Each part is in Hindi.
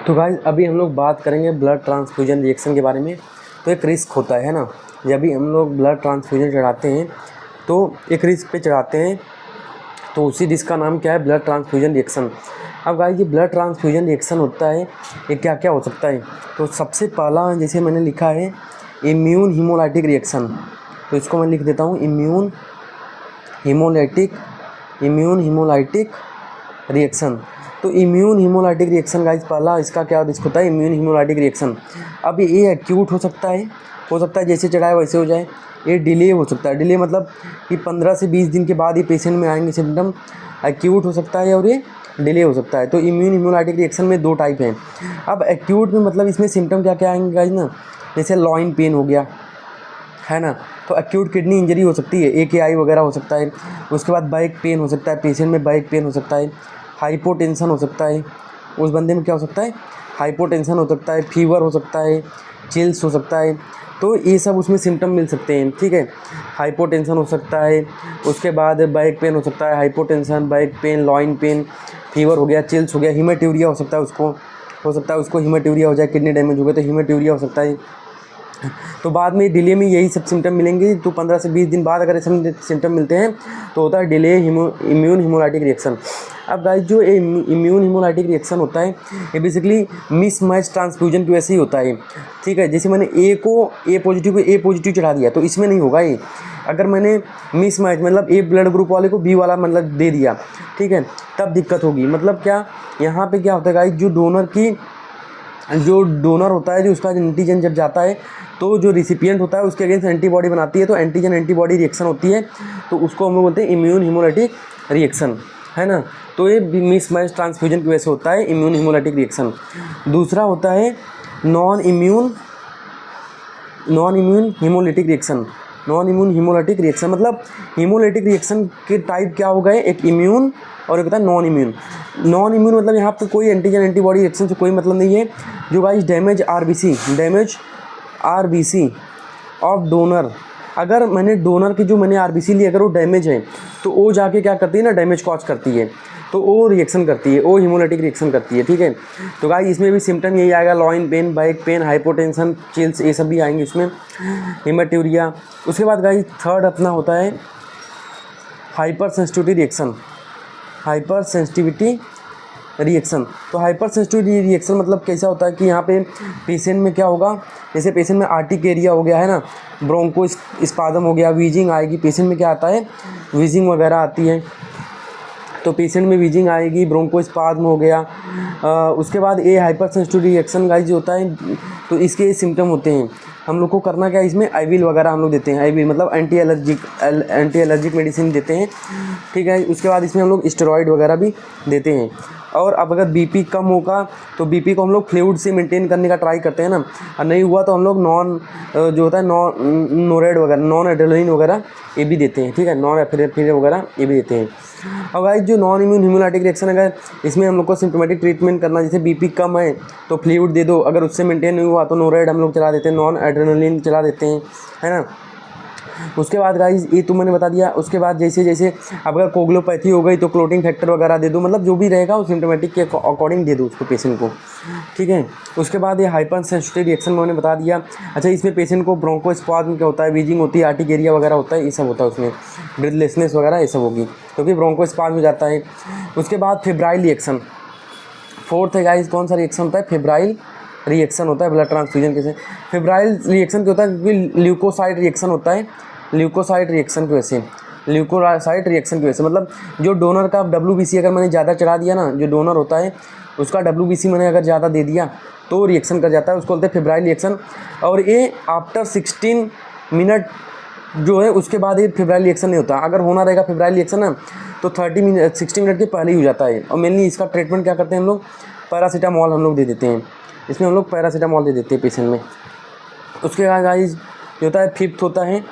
तो गाइस अभी हम लोग बात करेंगे ब्लड ट्रांसफ्यूजन रिएक्शन के बारे में। तो एक रिस्क होता है ना, जब भी हम लोग ब्लड ट्रांसफ्यूजन चढ़ाते हैं तो एक रिस्क पे चढ़ाते हैं, तो उसी रिस्क का नाम क्या है, ब्लड ट्रांसफ्यूजन रिएक्शन। अब गाइस ये ब्लड ट्रांसफ्यूजन रिएक्शन होता है, ये क्या क्या हो सकता है। तो सबसे पहला जैसे मैंने लिखा है इम्यून हीमोलाइटिक रिएक्शन, तो इसको मैं लिख देता हूँ इम्यून हीमोलाइटिक रिएक्शन। तो इम्यून हीमोलाइटिक रिएक्शन गाइस पहला इसका क्या रिस्क होता है, इम्यून हीमोलाइटिक रिएक्शन। अब ये एक्यूट हो सकता है जैसे चढ़ाए वैसे हो जाए। ये डिले हो सकता है, डिले मतलब कि 15 से 20 दिन के बाद ये पेशेंट में आएंगे सिम्टम। एक्यूट हो सकता है और ये डिले हो सकता है। तो इम्यून हीमोलाइटिक रिएक्शन में 2 टाइप हैं। अब एक्यूट में मतलब इसमें सिम्टम क्या क्या आएंगे गाइस ना, जैसे लॉइन पेन हो गया है ना, तो एक्यूट किडनी इंजरी हो सकती है, AKI वगैरह हो सकता है। उसके बाद बैक पेन हो सकता है, पेशेंट में बैक पेन हो सकता है। हाइपोटेंशन हो सकता है, उस बंदे में क्या हो सकता है, हाइपोटेंशन हो सकता है, फीवर हो सकता है, चिल्स हो सकता है। तो ये सब उसमें सिम्टम मिल सकते हैं, ठीक है। हाइपोटेंशन हो सकता है, उसके बाद बैक पेन हो सकता है, hypotension, back pain, loin pain, fever हो गया, चिल्स हो गया, हीमेटूरिया हो सकता है उसको हीमेटूरिया हो जाए, किडनी डैमेज हो गया तो हीमेटूरिया हो सकता है। तो बाद में डिले में यही सब सिम्टम मिलेंगे। तो 15 से 20 दिन बाद अगर ऐसे सिम्टम मिलते हैं तो होता है डिले इम्यून हीमोलाइटिक रिएक्शन। अब गाइस जो इम्यून हीमोलाइटिक रिएक्शन होता है ये बेसिकली मिसमैच ट्रांसफ्यूजन की वजह से ही होता है, ठीक है। जैसे मैंने ए पॉजिटिव चढ़ा दिया तो इसमें नहीं होगा ये। अगर मैंने मिसमैच मतलब ए ब्लड ग्रुप वाले को बी वाला मतलब दे दिया, ठीक है, तब दिक्कत होगी। मतलब क्या यहाँ पे क्या होता है गाइस, जो डोनर होता है, जो उसका एंटीजन जब जाता है तो जो रिसिपिएंट होता है उसके अगेंस्ट एंटीबॉडी बनाती है, तो एंटीजन एंटीबॉडी रिएक्शन होती है, तो उसको हम लोग बोलते हैं इम्यून हीमोलाइटिक रिएक्शन, है ना। तो ये मिसमैच ट्रांसफ्यूजन की वजह से होता है इम्यून हीमोलाइटिक रिएक्शन। दूसरा होता है non immune haemolytic reaction. Non immune haemolytic reaction मतलब हीमोलाइटिक रिएक्शन के टाइप क्या हो गए, एक इम्यून और एक होता है नॉन इम्यून मतलब यहाँ पर कोई एंटीजन एंटीबॉडी रिएक्शन से कोई मतलब नहीं है। जो guys damage RBC of donor, अगर मैंने डोनर की जो मैंने आरबीसी ली अगर वो डैमेज है तो वो जाके क्या करती है ना, डैमेज कॉज करती है, तो वो रिएक्शन करती है, वो हीमोलाइटिक रिएक्शन करती है, ठीक है। तो गाइस इसमें भी सिम्टम यही आएगा, loin pain, back pain, hypotension, chills, ये सब भी आएंगे इसमें, हीमेटूरिया। उसके बाद गाइस थर्ड अपना होता है हाइपर सेंसिटिविटी रिएक्शन। तो हाइपर सेंसिटिविटी रिएक्शन मतलब कैसा होता है कि यहाँ पे पेशेंट में क्या होगा, जैसे पेशेंट में आर्टिकेरिया हो गया है ना, ब्रोंको स्पाज्म हो गया, वीजिंग आएगी, पेशेंट में क्या आता है, वीजिंग वगैरह आती है, तो पेशेंट में वीजिंग आएगी, ब्रोंको स्पाज्म हो गया। उसके बाद ये हाइपर सेंसिटिविटी रिएक्शन गाइस जो होता है, तो इसके सिम्टम होते हैं। हम लोग को करना क्या है, इसमें आईविल वगैरह हम लोग देते हैं, आईविल मतलब एंटी एलर्जिक मेडिसिन देते हैं, ठीक है। उसके बाद इसमें हम लोग स्टेरॉइड वगैरह भी देते हैं। और अब अगर बीपी कम होगा तो बीपी को हम लोग फ्लूइड से मेंटेन करने का ट्राई करते हैं ना, और नहीं हुआ तो हम लोग जो होता है नॉन वगैरह, नॉन एड्रेनलिन वगैरह ये भी देते हैं, ठीक है, नॉन एफिनेफ्रिन वगैरह ये भी देते हैं। और गाइस जो नॉन इम्यून हीमोलाइटिक रिएक्शन है, इसमें हम लोग को सिम्टोमेटिक ट्रीटमेंट करना, जैसे बीपी कम है तो फ्लूइड दे दो, अगर उससे मेंटेन नहीं हुआ तो नोरेड हम लोग चला देते हैं, नॉन एड्रेनलिन चला देते हैं, है ना। उसके बाद गाइस ये तो मैंने बता दिया। उसके बाद जैसे जैसे अब अगर कोगुलोपैथी हो गई तो क्लोटिंग फैक्टर वगैरह दे दो, मतलब जो भी रहेगा वो सिम्टोमेटिक के अकॉर्डिंग दे दो उसको पेशेंट को, ठीक है। उसके बाद ये हाइपर सेंसिटिव रिएक्शन मैंने बता दिया। अच्छा इसमें पेशेंट को ब्रोंको स्पाज्म क्या होता है, वीजिंग होती है, आर्टिकेरिया वगैरह होता है, ये सब होता है उसमें, ब्रीथलेसनेस वगैरह ये सब होगी क्योंकि ब्रोंको स्पाज्म हो जाता है। उसके बाद फेब्राइल रिएक्शन, फोर्थ है गाइस, कौन सा रिएक्शन होता है, फेब्राइल रिएक्शन होता है ब्लड ट्रांसफ्यूजन के से। फेब्राइल रिएक्शन क्या होता है, क्योंकि ल्यूकोसाइट रिएक्शन होता है, ल्यूकोसाइट रिएक्शन की वजह से मतलब जो डोनर का WBC अगर मैंने ज़्यादा चढ़ा दिया ना, जो डोनर होता है उसका WBC मैंने अगर ज़्यादा दे दिया तो रिएक्शन कर जाता है, उसको बोलते हैं फेब्राइल रिएक्शन। और ये आफ्टर 16 मिनट जो है उसके बाद ये फेब्राइल रिएक्शन नहीं होता। अगर होना रहेगा फेब्राइल रिएक्शन ना तो 60 मिनट के पहले ही हो जाता है। और मेनली इसका ट्रीटमेंट क्या करते हैं हम लोग, पैरासीटामॉल हम लोग दे देते हैं, इसमें हम लोग पैरासीटामॉल दे देते हैं पेशेंट में। उसके बाद गाइस जो होता है फिफ्थ क्या होता है,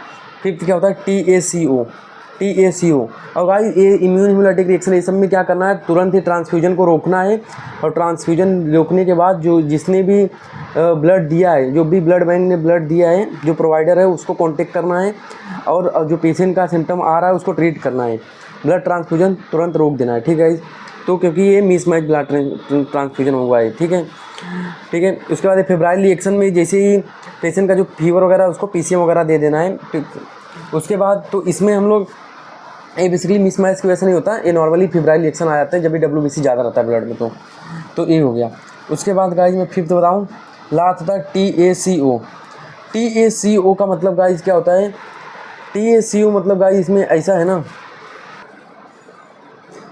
TACO। और गाइस ये इम्यून हीमोलाइटिक रिएक्शन, ये सब में क्या करना है, तुरंत ही ट्रांसफ्यूजन को रोकना है। और ट्रांसफ्यूजन रोकने के बाद जिसने भी ब्लड दिया है, जो भी ब्लड बैंक ने ब्लड दिया है, जो प्रोवाइडर है उसको कांटेक्ट करना है, और जो पेशेंट का सिम्टम आ रहा है उसको ट्रीट करना है, ब्लड ट्रांसफ्यूजन तुरंत रोक देना है, ठीक है। तो क्योंकि ये मिसमैच ब्लड ट्रांसफ्यूजन हुआ है, ठीक है। ठीक है। उसके बाद फेब्राइल रिएक्शन में जैसे ही पेशेंट का जो फीवर वगैरह उसको पीसीएम वगैरह दे देना है। उसके बाद तो इसमें हम लोग ये बेसिकली मिसमैच की वजह से नहीं होता, ये नॉर्मली फेब्राइल रिएक्शन आ जाता है जब भी WBC ज़्यादा रहता है ब्लड में। तो ये हो गया। उसके बाद गाइज मैं फिफ्थ बताऊँ, लास्ट होता है TACO। TACO का मतलब गाइज क्या होता है? TACO मतलब गाइज इसमें ऐसा है ना,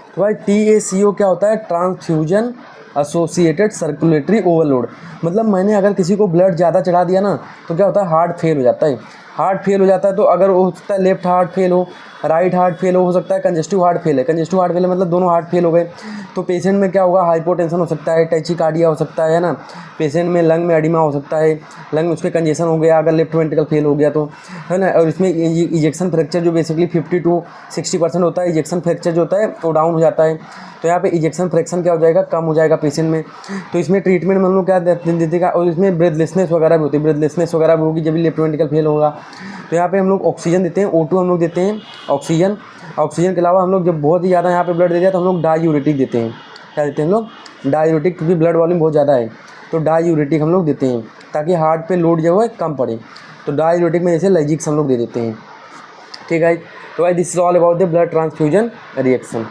तो भाई TACO क्या होता है? Transfusion associated circulatory overload. मतलब मैंने अगर किसी को ब्लड ज़्यादा चढ़ा दिया ना तो क्या होता है? हार्ट फेल हो जाता है। हार्ट फेल हो जाता है तो अगर हो सकता है लेफ्ट हार्ट फेल हो, राइट हार्ट फेल हो सकता है कंजेस्टिव हार्ट फेल है। कंजेस्टिव हार्ट फेल है मतलब दोनों हार्ट फेल हो गए। तो पेशेंट में क्या होगा? हाइपोटेंशन हो सकता है, टैचिकार्डिया हो सकता है ना, पेशेंट में लंग में एडिमा हो सकता है, लंग में उसके कंजेशन हो गया अगर लेफ्ट वेंट्रिकल फेल हो गया तो, है ना। और इसमें इजेक्शन फ्रैक्चर जो बेसिकली 50 to 60% होता है, इजेक्शन फ्रैक्चर जो होता है वो डाउन हो जाता है। तो यहाँ पे इजेक्शन फ्रैक्शन क्या हो जाएगा? कम हो जाएगा पेशेंट में। तो इसमें ट्रीटमेंट में हम लोग क्या देते हैं? और इसमें ब्रेथलेसनेस वगैरह भी होती है, ब्रेथलेसनेस वगैरह भी होगी जब लेफ्ट वेंट्रिकल फेल होगा। तो यहाँ पे हम लोग ऑक्सीजन देते हैं, O2 हम लोग देते हैं, ऑक्सीजन। ऑक्सीजन के अलावा हम लोग जब बहुत ही ज़्यादा यहाँ पे ब्लड दे दिया तो हम लोग डायूरेटिक देते हैं। क्या देते हैं हम लोग? डायूरेटिक, क्योंकि ब्लड वॉल्यूम बहुत ज़्यादा है तो डायूरेटिक हम लोग देते हैं ताकि हार्ट पे लोड जो है कम पड़े। तो डायूरेटिक में जैसे लाइजिक्स हम लोग दे देते हैं। ठीक है। तो भाई this is all about the blood transfusion reaction.